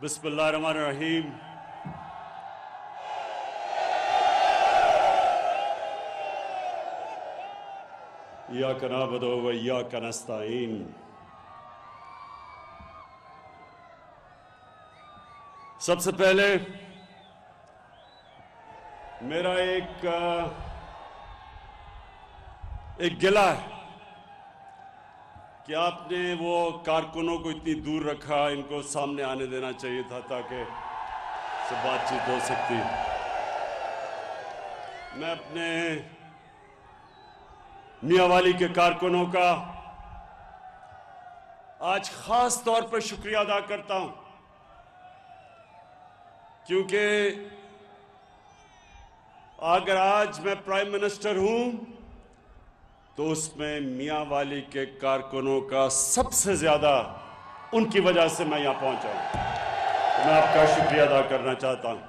بسم اللہ الرحمن الرحیم۔ ایاک نعبد و ایاک نستعین۔ سب سے پہلے میرا ایک گلہ ہے کہ آپ نے وہ کارکنوں کو اتنی دور رکھا، ان کو سامنے آنے دینا چاہیے تھا تاکہ سے بات چیت ہو سکتی۔ میں اپنے میاں والی کے کارکنوں کا آج خاص طور پر شکریہ ادا کرتا ہوں، کیونکہ اگر آج میں پرائم منسٹر ہوں تو اس میں میاں والی کے کارکنوں کا سب سے زیادہ ان کی وجہ سے میں یہاں پہنچا ہوں۔ تو میں آپ کا شکریہ ادا کرنا چاہتا ہوں،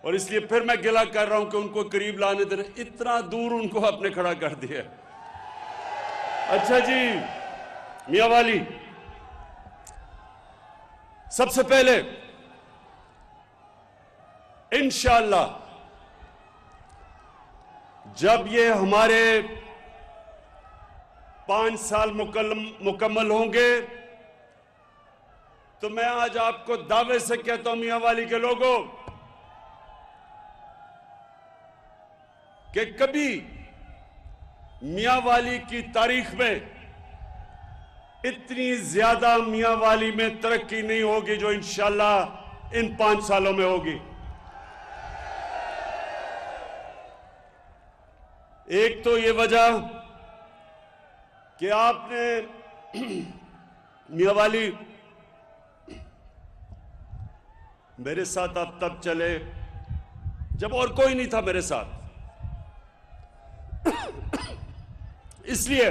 اور اس لیے پھر میں گلہ کر رہا ہوں کہ ان کو قریب لانے دے رہے، اتنا دور ان کو آپ نے کھڑا کر دیا۔ اچھا جی، میاں والی، سب سے پہلے انشاءاللہ جب یہ ہمارے 5 سال مکمل ہوں گے تو میں آج آپ کو دعوے سے کہتا ہوں میاں والی کے لوگوں کہ کبھی میاں والی کی تاریخ میں اتنی زیادہ میاں والی میں ترقی نہیں ہوگی جو انشاءاللہ ان 5 سالوں میں ہوگی۔ ایک تو یہ وجہ کہ آپ نے میاں والی میرے ساتھ آپ تب چلے جب اور کوئی نہیں تھا میرے ساتھ، اس لیے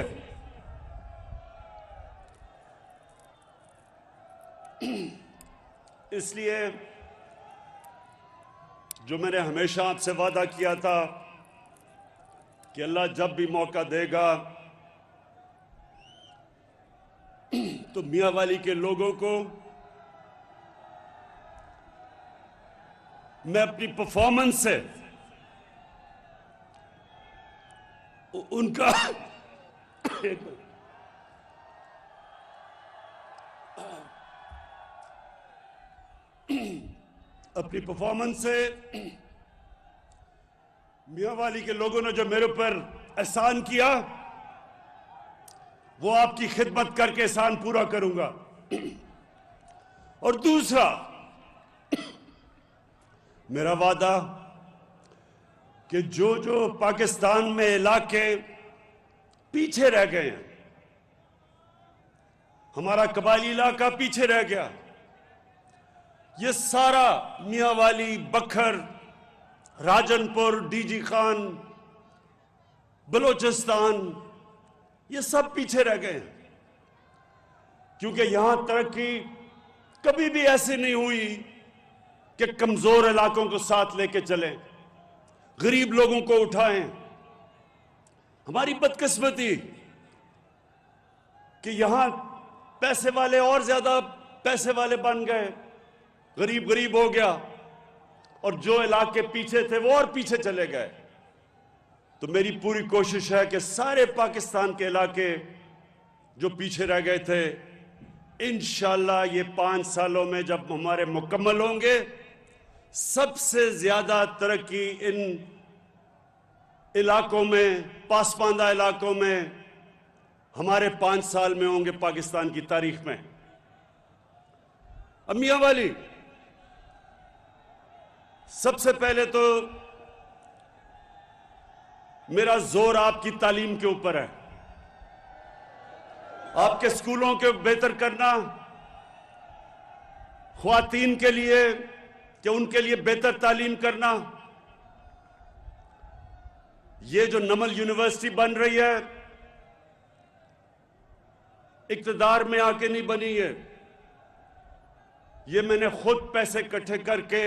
جو میں نے ہمیشہ آپ سے وعدہ کیا تھا کہ اللہ جب بھی موقع دے گا تو میاں والی کے لوگوں کو میں اپنی پرفارمنس سے ان کا اپنی پرفارمنس سے میاں والی کے لوگوں نے جو میرے اوپر احسان کیا وہ آپ کی خدمت کر کے احسان پورا کروں گا۔ اور دوسرا میرا وعدہ کہ جو پاکستان میں علاقے پیچھے رہ گئے ہیں، ہمارا قبائلی علاقہ پیچھے رہ گیا، یہ سارا میاں والی، بکھر، راجن پور، ڈی جی خان، بلوچستان، یہ سب پیچھے رہ گئے ہیں، کیونکہ یہاں ترقی کبھی بھی ایسی نہیں ہوئی کہ کمزور علاقوں کو ساتھ لے کے چلیں، غریب لوگوں کو اٹھائیں۔ ہماری بدقسمتی کہ یہاں پیسے والے اور زیادہ پیسے والے بن گئے، غریب غریب ہو گیا، اور جو علاقے پیچھے تھے وہ اور پیچھے چلے گئے۔ تو میری پوری کوشش ہے کہ سارے پاکستان کے علاقے جو پیچھے رہ گئے تھے انشاءاللہ یہ 5 سالوں میں جب ہمارے مکمل ہوں گے، سب سے زیادہ ترقی ان علاقوں میں، پاسماندہ علاقوں میں ہمارے 5 سال میں ہوں گے پاکستان کی تاریخ میں۔ اب میاں والی، سب سے پہلے تو میرا زور آپ کی تعلیم کے اوپر ہے، آپ کے اسکولوں کے بہتر کرنا، خواتین کے لیے کہ ان کے لیے بہتر تعلیم کرنا۔ یہ جو نمل یونیورسٹی بن رہی ہے اقتدار میں آ کے نہیں بنی ہے، یہ میں نے خود پیسے اکٹھے کر کے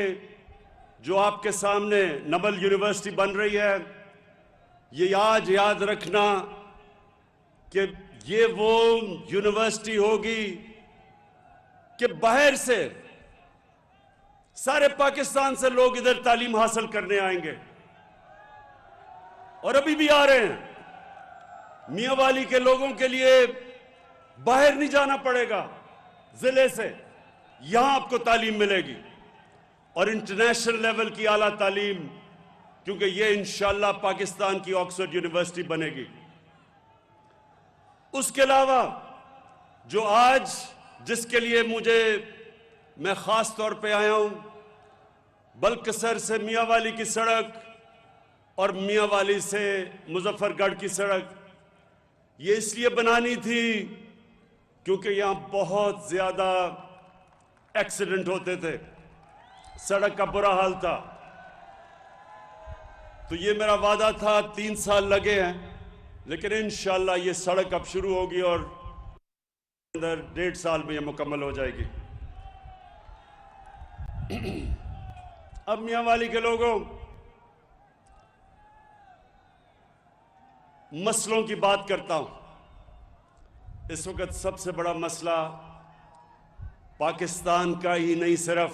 جو آپ کے سامنے نمل یونیورسٹی بن رہی ہے، یہ آج یاد رکھنا کہ یہ وہ یونیورسٹی ہوگی کہ باہر سے سارے پاکستان سے لوگ ادھر تعلیم حاصل کرنے آئیں گے اور ابھی بھی آ رہے ہیں. میاں والی کے لوگوں کے لیے باہر نہیں جانا پڑے گا ضلع سے, یہاں آپ کو تعلیم ملے گی اور انٹرنیشنل لیول کی اعلیٰ تعلیم, کیونکہ یہ انشاءاللہ پاکستان کی آکسفورڈ یونیورسٹی بنے گی. اس کے علاوہ جو آج جس کے لیے میں خاص طور پہ آیا ہوں, بلکسر سے میاں والی کی سڑک اور میاں والی سے مظفر گڑھ کی سڑک, یہ اس لیے بنانی تھی کیونکہ یہاں بہت زیادہ ایکسیڈنٹ ہوتے تھے, سڑک کا برا حال تھا. تو یہ میرا وعدہ تھا, 3 سال لگے ہیں لیکن انشاءاللہ یہ سڑک اب شروع ہوگی اور اندر 1.5 سال میں یہ مکمل ہو جائے گی. اب میاں والی کے لوگوں, مسئلوں کی بات کرتا ہوں. اس وقت سب سے بڑا مسئلہ پاکستان کا ہی نہیں صرف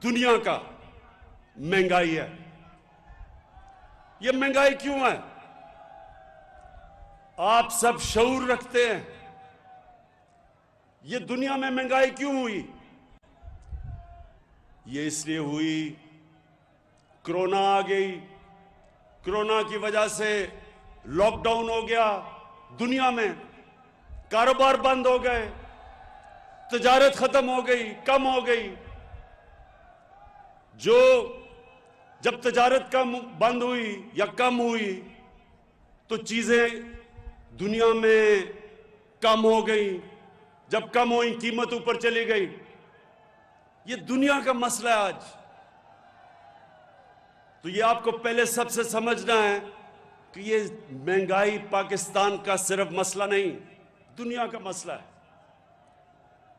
دنیا کا مہنگائی ہے. یہ مہنگائی کیوں ہے؟ آپ سب شعور رکھتے ہیں, یہ دنیا میں مہنگائی کیوں ہوئی؟ یہ اس لیے ہوئی, کرونا آ گئی, کرونا کی وجہ سے لاک ڈاؤن ہو گیا دنیا میں, کاروبار بند ہو گئے, تجارت ختم ہو گئی, کم ہو گئی. جب تجارت بند ہوئی یا کم ہوئی تو چیزیں دنیا میں کم ہو گئی, جب کم ہوئی قیمت اوپر چلی گئی. یہ دنیا کا مسئلہ ہے آج. تو یہ آپ کو پہلے سب سے سمجھنا ہے کہ یہ مہنگائی پاکستان کا صرف مسئلہ نہیں, دنیا کا مسئلہ ہے.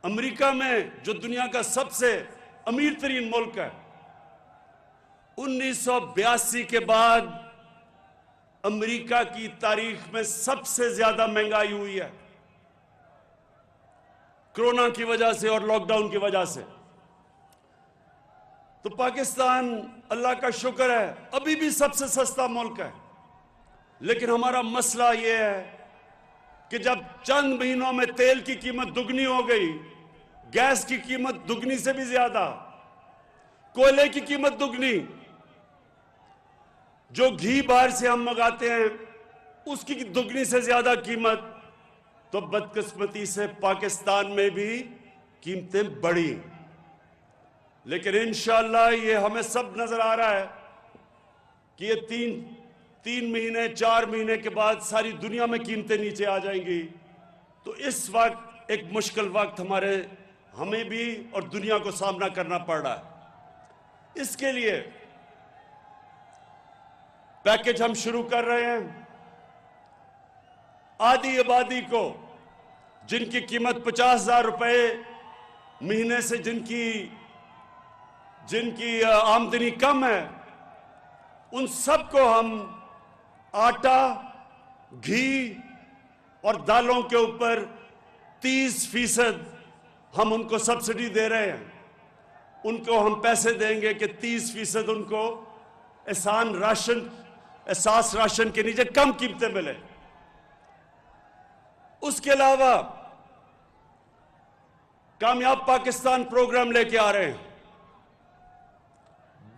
امریکہ میں جو دنیا کا سب سے امیر ترین ملک ہے, 1982 کے بعد امریکہ کی تاریخ میں سب سے زیادہ مہنگائی ہوئی ہے, کرونا کی وجہ سے اور لاک ڈاؤن کی وجہ سے. تو پاکستان اللہ کا شکر ہے ابھی بھی سب سے سستا ملک ہے, لیکن ہمارا مسئلہ یہ ہے کہ جب چند مہینوں میں تیل کی قیمت دگنی ہو گئی, گیس کی قیمت دگنی سے بھی زیادہ, کوئلے کی قیمت دگنی, جو گھی باہر سے ہم منگاتے ہیں اس کی دگنی سے زیادہ قیمت, تو بدقسمتی سے پاکستان میں بھی قیمتیں بڑھی. لیکن انشاءاللہ یہ ہمیں سب نظر آ رہا ہے کہ یہ تین مہینے 4 مہینے کے بعد ساری دنیا میں قیمتیں نیچے آ جائیں گی. تو اس وقت ایک مشکل وقت ہمیں بھی اور دنیا کو سامنا کرنا پڑ رہا ہے. اس کے لیے پیکج ہم شروع کر رہے ہیں. آدھی آبادی کو جن کی قیمت 50,000 روپے مہینے سے جن کی آمدنی کم ہے, ان سب کو ہم آٹا, گھی اور دالوں کے اوپر 30% ہم ان کو سبسڈی دے رہے ہیں. ان کو ہم پیسے دیں گے کہ 30% ان کو احساس راشن کے نیچے کم قیمتیں ملے. اس کے علاوہ کامیاب پاکستان پروگرام لے کے آ رہے ہیں.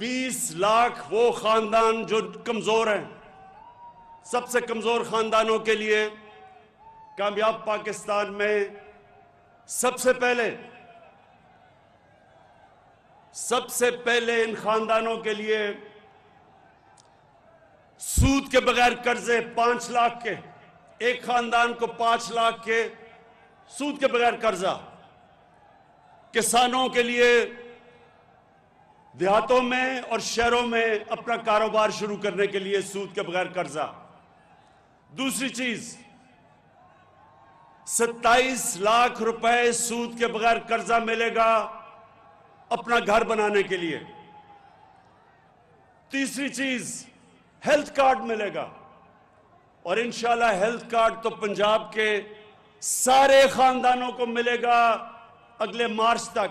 20 لاکھ وہ خاندان جو کمزور ہیں, سب سے کمزور خاندانوں کے لیے کامیاب پاکستان میں سب سے پہلے ان خاندانوں کے لیے سود کے بغیر قرضے 5 لاکھ کے, ایک خاندان کو 5 لاکھ کے سود کے بغیر قرضہ. کسانوں کے لیے دیہاتوں میں اور شہروں میں اپنا کاروبار شروع کرنے کے لیے سود کے بغیر قرضہ. دوسری چیز 27 لاکھ روپے سود کے بغیر قرضہ ملے گا اپنا گھر بنانے کے لیے. تیسری چیز ہیلتھ کارڈ ملے گا, اور انشاءاللہ ہیلتھ کارڈ تو پنجاب کے سارے خاندانوں کو ملے گا اگلے مارچ تک.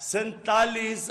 47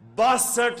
62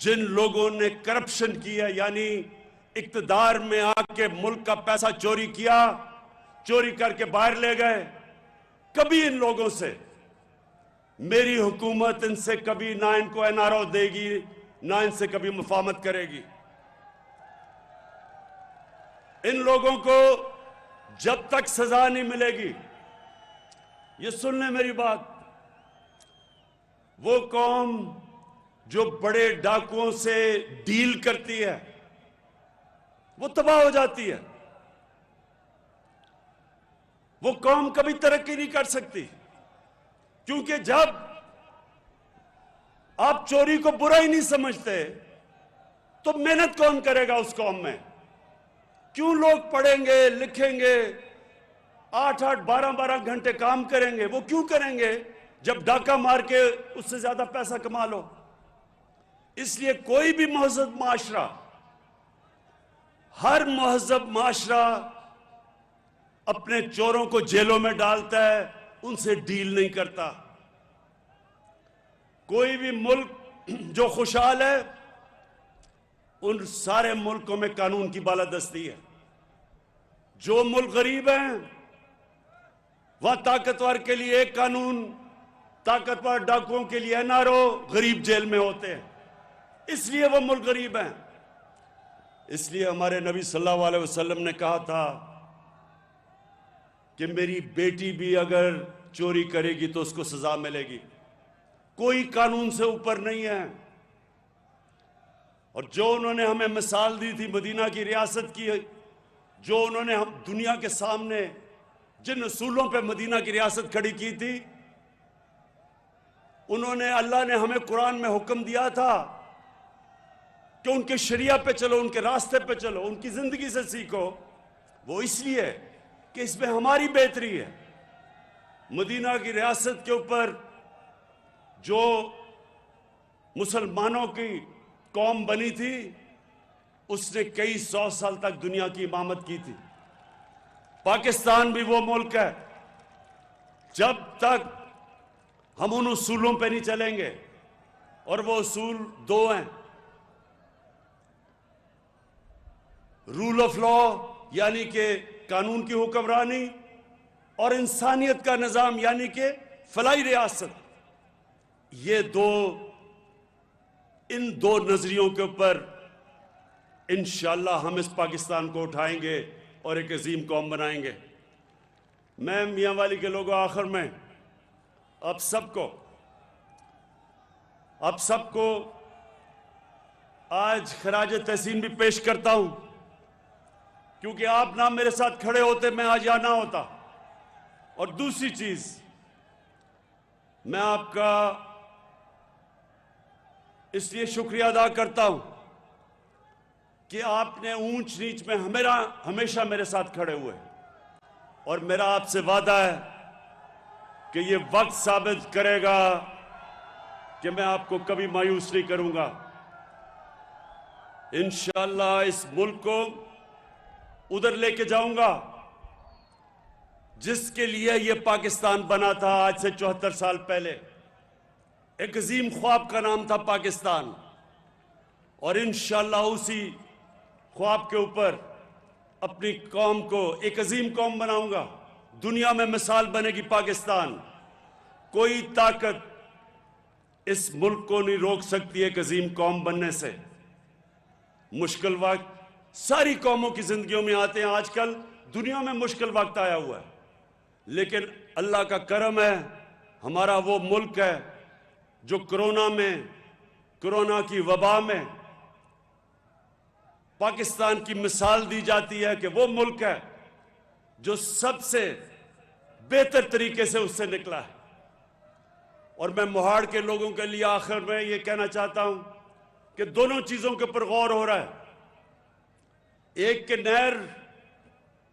جن لوگوں نے کرپشن کی ہے، یعنی اقتدار میں آ کے ملک کا پیسہ چوری کیا، چوری کر کے باہر لے گئے، کبھی ان لوگوں سے میری حکومت ان سے کبھی نہ ان کو این آر او دے گی، نہ ان سے کبھی مفاہمت کرے گی۔ ان لوگوں کو جب تک سزا نہیں ملے گی، یہ سن لیں میری بات، وہ قوم جو بڑے ڈاکوؤں سے ڈیل کرتی ہے وہ تباہ ہو جاتی ہے۔ وہ قوم کبھی ترقی نہیں کر سکتی، کیونکہ جب آپ چوری کو برا ہی نہیں سمجھتے تو محنت کون کرے گا اس قوم میں؟ کیوں لوگ پڑھیں گے، لکھیں گے، 8-8 12-12 گھنٹے کام کریں گے؟ وہ کیوں کریں گے جب ڈاکہ مار کے اس سے زیادہ پیسہ کما لو؟ اس لیے کوئی بھی مہذب معاشرہ، ہر مہذب معاشرہ اپنے چوروں کو جیلوں میں ڈالتا ہے، ان سے ڈیل نہیں کرتا۔ کوئی بھی ملک جو خوشحال ہے، ان سارے ملکوں میں قانون کی بالادستی ہے۔ جو ملک غریب ہیں وہاں طاقتور کے لیے ایک قانون، طاقتور ڈاکوؤں کے لیے این آر او، غریب جیل میں ہوتے ہیں، اس لیے وہ ملک غریب ہیں۔ اس لیے ہمارے نبی صلی اللہ علیہ وسلم نے کہا تھا کہ میری بیٹی بھی اگر چوری کرے گی تو اس کو سزا ملے گی، کوئی قانون سے اوپر نہیں ہے۔ اور جو انہوں نے ہمیں مثال دی تھی مدینہ کی ریاست کی، جو انہوں نے ہم دنیا کے سامنے جن اصولوں پہ مدینہ کی ریاست کھڑی کی تھی، انہوں نے، اللہ نے ہمیں قرآن میں حکم دیا تھا کہ ان کے شریعہ پہ چلو، ان کے راستے پہ چلو، ان کی زندگی سے سیکھو۔ وہ اس لیے کہ اس میں ہماری بہتری ہے۔ مدینہ کی ریاست کے اوپر جو مسلمانوں کی قوم بنی تھی، اس نے کئی 100 سال تک دنیا کی امامت کی تھی۔ پاکستان بھی وہ ملک ہے، جب تک ہم ان اصولوں پہ نہیں چلیں گے، اور وہ اصول دو ہیں: رول آف لا یعنی کہ قانون کی حکمرانی، اور انسانیت کا نظام یعنی کہ فلاحی ریاست۔ ان دو نظریوں کے اوپر انشاءاللہ ہم اس پاکستان کو اٹھائیں گے اور ایک عظیم قوم بنائیں گے۔ میں میاں والی کے لوگوں، آخر میں آپ سب کو آج خراج تحسین بھی پیش کرتا ہوں، کیونکہ آپ نہ میرے ساتھ کھڑے ہوتے میں آج یہاں نہ ہوتا۔ اور دوسری چیز، میں آپ کا اس لیے شکریہ ادا کرتا ہوں کہ آپ نے اونچ نیچ میں ہمیشہ میرے ساتھ کھڑے ہوئے، اور میرا آپ سے وعدہ ہے کہ یہ وقت ثابت کرے گا کہ میں آپ کو کبھی مایوس نہیں کروں گا۔ انشاءاللہ اس ملک کو ادھر لے کے جاؤں گا جس کے لیے یہ پاکستان بنا تھا آج سے 74 سال پہلے۔ ایک عظیم خواب کا نام تھا پاکستان، اور انشاءاللہ اسی خواب کے اوپر اپنی قوم کو ایک عظیم قوم بناؤں گا۔ دنیا میں مثال بنے گی پاکستان۔ کوئی طاقت اس ملک کو نہیں روک سکتی ایک عظیم قوم بننے سے۔ مشکل وقت ساری قوموں کی زندگیوں میں آتے ہیں، آج کل دنیا میں مشکل وقت آیا ہوا ہے، لیکن اللہ کا کرم ہے، ہمارا وہ ملک ہے جو کرونا کی وبا میں پاکستان کی مثال دی جاتی ہے کہ وہ ملک ہے جو سب سے بہتر طریقے سے اس سے نکلا ہے۔ اور میں مہاڑ کے لوگوں کے لیے آخر میں یہ کہنا چاہتا ہوں کہ دونوں چیزوں کے اوپر غور ہو رہا ہے۔ ایک کہ نہر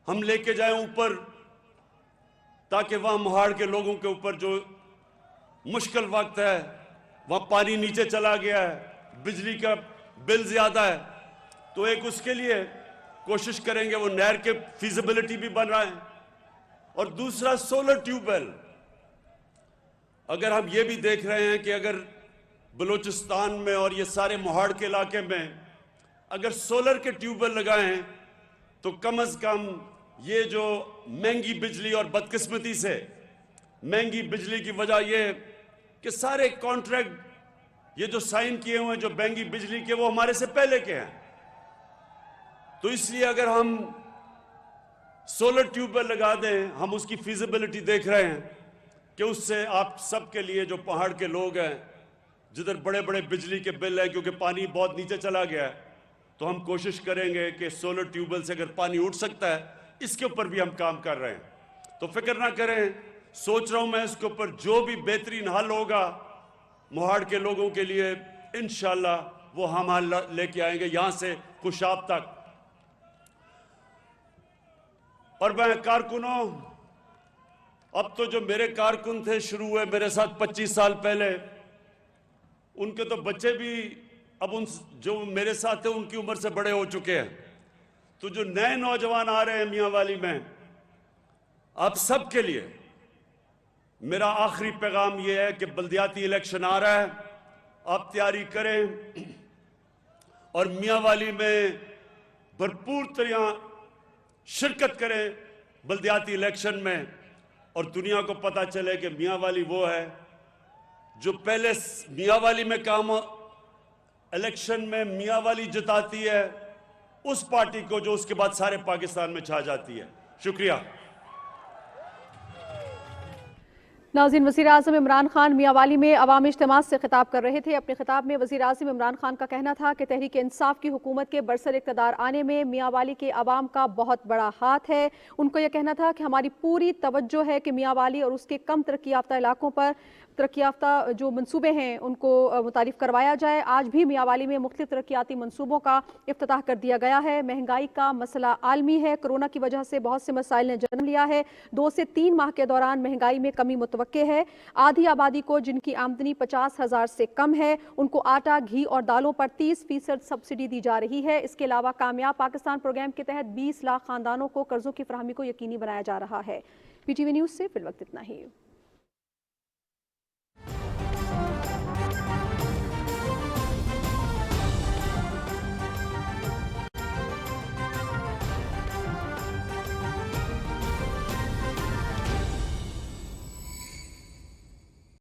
ہم لے کے جائیں اوپر، تاکہ وہاں مہاڑ کے لوگوں کے اوپر جو مشکل وقت ہے، وہاں پانی نیچے چلا گیا ہے، بجلی کا بل زیادہ ہے، تو ایک اس کے لیے کوشش کریں گے، وہ نہر کے فیزیبلٹی بھی بن رہا ہے۔ اور دوسرا سولر ٹیوب ویل، اگر ہم یہ بھی دیکھ رہے ہیں کہ اگر بلوچستان میں اور یہ سارے موہاڑ کے علاقے میں اگر سولر کے ٹیوب ویل لگائیں تو کم از کم یہ جو مہنگی بجلی اور بدقسمتی سے مہنگی بجلی کی وجہ یہ کہ سارے کانٹریکٹ یہ جو سائن کیے ہوئے ہیں جو مہنگی بجلی کے وہ ہمارے سے پہلے کے ہیں. تو اس لیے اگر ہم سولر ٹیوب ویل لگا دیں, ہم اس کی فیزیبلٹی دیکھ رہے ہیں کہ اس سے آپ سب کے لیے جو پہاڑ کے لوگ ہیں جدھر بڑے بڑے بجلی کے بل ہیں کیونکہ پانی بہت نیچے چلا گیا ہے, تو ہم کوشش کریں گے کہ سولر ٹیوب ویل سے اگر پانی اٹھ سکتا ہے اس کے اوپر بھی ہم کام کر رہے ہیں. تو فکر نہ کریں, سوچ رہا ہوں میں اس کے اوپر جو بھی بہترین حل ہوگا موہاڑ کے لوگوں کے لیے انشاءاللہ وہ ہم حل لے کے آئیں گے یہاں سے خوشاب تک. اور میں کارکنوں, اب تو جو میرے کارکن تھے شروع ہوئے میرے ساتھ 25 سال پہلے, ان کے تو بچے بھی اب ان جو میرے ساتھ تھے ان کی عمر سے بڑے ہو چکے ہیں. تو جو نئے نوجوان آ رہے ہیں میاں والی میں, آپ سب کے لیے میرا آخری پیغام یہ ہے کہ بلدیاتی الیکشن آ رہا ہے, آپ تیاری کریں اور میاں والی میں بھرپور طرح شرکت کریں بلدیاتی الیکشن میں, اور دنیا کو پتہ چلے کہ میاں والی وہ ہے جو پہلے میاں والی میں کام الیکشن میں میاں والی جتاتی ہے اس پارٹی کو جو اس کے بعد سارے پاکستان میں چھا جاتی ہے. شکریہ. ناظرین, وزیر اعظم عمران خان میاں والی میں عوامی اجتماع سے خطاب کر رہے تھے. اپنے خطاب میں وزیر اعظم عمران خان کا کہنا تھا کہ تحریک انصاف کی حکومت کے برسر اقتدار آنے میں میاں والی کے عوام کا بہت بڑا ہاتھ ہے. ان کو یہ کہنا تھا کہ ہماری پوری توجہ ہے کہ میاں والی اور اس کے کم ترقی یافتہ علاقوں پر ترقی یافتہ جو منصوبے ہیں ان کو متعارف کروایا جائے. آج بھی میاں والی میں مختلف ترقیاتی منصوبوں کا افتتاح کر دیا گیا ہے. مہنگائی کا مسئلہ عالمی ہے. کرونا کی وجہ سے بہت سے مسائل نے جنم لیا ہے. 2 سے 3 ماہ کے دوران مہنگائی میں کمی متوقع ہے. آدھی آبادی کو جن کی آمدنی 50,000 سے کم ہے ان کو آٹا, گھی اور دالوں پر 30% سبسڈی دی جا رہی ہے. اس کے علاوہ کامیاب پاکستان پروگرام کے تحت 20 لاکھ خاندانوں کو قرضوں کی فراہمی کو یقینی بنایا جا رہا ہے. PTV نیوز سے فی الوقت اتنا ہی.